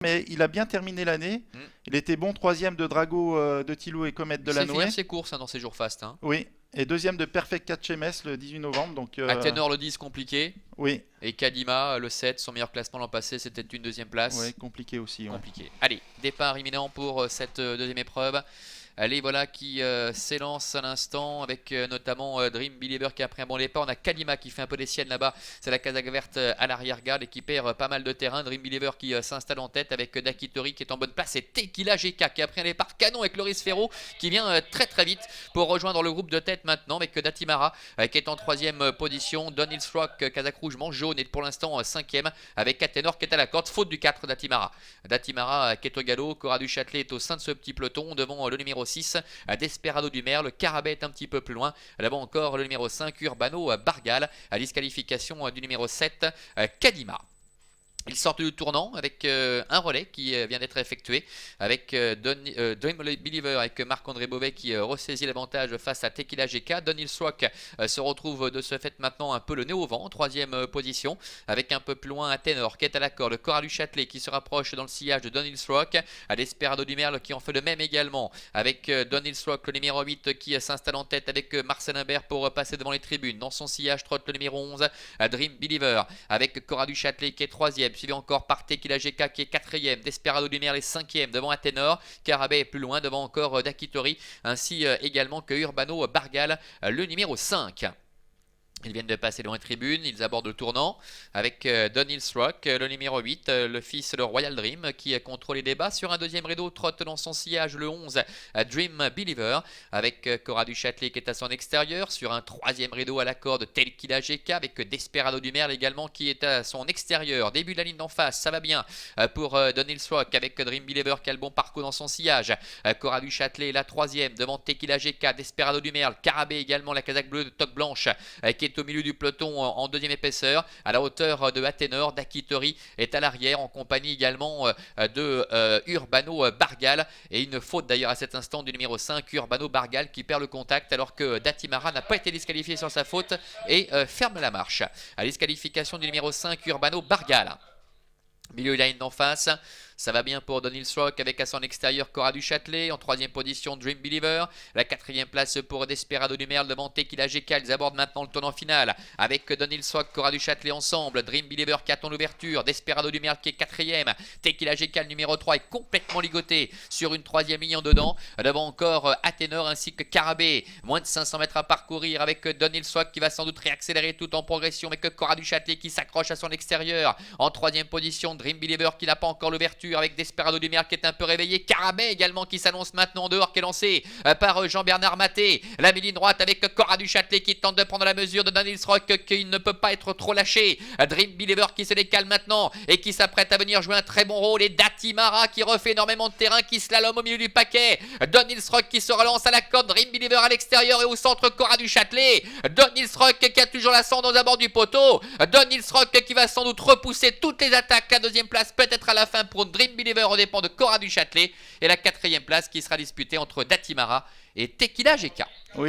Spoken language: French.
mais il a bien terminé l'année. Il était bon troisième de Drago de Thilou et Comet de Il la sait Noé. finir ses courses dans ses jours fast. Oui, et deuxième de Perfect Catch MS le 18 novembre. Donc, Athénor le 10 compliqué. oui, Et Kadima le 7, son meilleur classement l'an passé, c'était une deuxième place. ouais, compliqué aussi. Ouais. Compliqué. Allez, départ imminent pour cette deuxième épreuve. Allez, voilà qui s'élance à l'instant avec notamment Dream Believer qui a pris un bon départ. On a Kadima qui fait un peu des siennes là-bas. C'est la casaque verte à l'arrière-garde et qui perd pas mal de terrain. Dream Believer qui s'installe en tête avec Dakitori qui est en bonne place. Et Tequila GK qui a pris un départ canon avec Loris Ferro qui vient très très vite pour rejoindre le groupe de tête maintenant avec Datimara qui est en troisième position. Don Hills Rock, casaque rouge, manche jaune est pour l'instant cinquième avec Athénor qui est à la corde. Faute du 4 Datimara. Datimara qui est au galop. Cora du Châtelet est au sein de ce petit peloton devant le numéro 6 Desperado du Merle. Carabet est un petit peu plus loin. Là-bas encore le numéro 5 Urbano Bargal à disqualification du numéro 7 Kadima. Ils sortent du tournant avec un relais qui vient d'être effectué avec Dream Believer avec Marc-André Beauvais qui ressaisit l'avantage face à Tequila GK. Don Hills Rock se retrouve de ce fait maintenant un peu le nez au vent, troisième position avec un peu plus loin Athénor qui est à la corde. Cora du Châtelet qui se rapproche dans le sillage de Don Hills Rock. À Desperado du Merle qui en fait le même également avec Don Hills Rock le numéro 8 qui s'installe en tête avec Marcel Imbert pour passer devant les tribunes. Dans son sillage trotte le numéro 11 Dream Believer avec Cora du Châtelet qui est troisième. Suivi encore par Tequila GK qui est quatrième, Desperado du Merle est cinquième devant Athénor, Carabet est plus loin devant encore Dakitori, ainsi également que Urbano Bargal, le numéro 5. Ils viennent de passer devant les tribunes, ils abordent le tournant avec Don Hills Rock, le numéro 8, le fils de Royal Dream qui contrôle les débats. Sur un deuxième rideau, trotte dans son sillage le 11, Dream Believer, avec Cora du Châtelet qui est à son extérieur. Sur un troisième rideau à la corde, Tequila GK avec Desperado du Merle également qui est à son extérieur. Début de la ligne d'en face, ça va bien pour Don Hills Rock avec Dream Believer qui a le bon parcours dans son sillage. Cora du Châtelet la troisième devant Tequila GK, Desperado du Merle, Carabet également, la casaque bleue de toque blanche qui est au milieu du peloton en deuxième épaisseur à la hauteur de Athénor. Dakitori est à l'arrière en compagnie également de Urbano Bargal et une faute d'ailleurs à cet instant du numéro 5 Urbano Bargal qui perd le contact alors que Datimara n'a pas été disqualifié sur sa faute et ferme la marche. À disqualification du numéro 5 Urbano Bargal. Milieu de la ligne d'en face, ça va bien pour Don Hills Rock avec à son extérieur Cora du Châtelet. En troisième position Dream Believer. La quatrième place pour Desperado du Merle devant Tequila GK. Ils abordent maintenant le tournant final avec Don Hills Rock, Cora du Châtelet ensemble. Dream Believer qui attend l'ouverture. Desperado du Merle qui est quatrième. Tequila GK le numéro 3 est complètement ligoté sur une troisième ligne en dedans. Devant encore Athénor ainsi que Carabet. Moins de 500 mètres à parcourir avec Don Hills Rock qui va sans doute réaccélérer tout en progression avec Cora du Châtelet qui s'accroche à son extérieur. En troisième position Dream Believer qui n'a pas encore l'ouverture avec Desperado du Merle qui est un peu réveillé. Carabet également qui s'annonce maintenant en dehors, qui est lancé par Jean-Bernard Maté. La ligne droite avec Cora du Châtelet qui tente de prendre la mesure de Don Hills Rock qui ne peut pas être trop lâché. Dream Believer qui se décale maintenant et qui s'apprête à venir jouer un très bon rôle. Et Datimara qui refait énormément de terrain, qui slalom au milieu du paquet. Don Hills Rock qui se relance à la corde. Dream Believer à l'extérieur et au centre Cora du Châtelet. Don Hills Rock qui a toujours l'ascendant aux abords du poteau. Don Hills Rock qui va sans doute repousser toutes les attaques. La deuxième place peut-être à la fin pour Dream Believer au dépend de Cora du Châtelet. Et la quatrième place qui sera disputée entre Datimara et Tequila GK. Oui.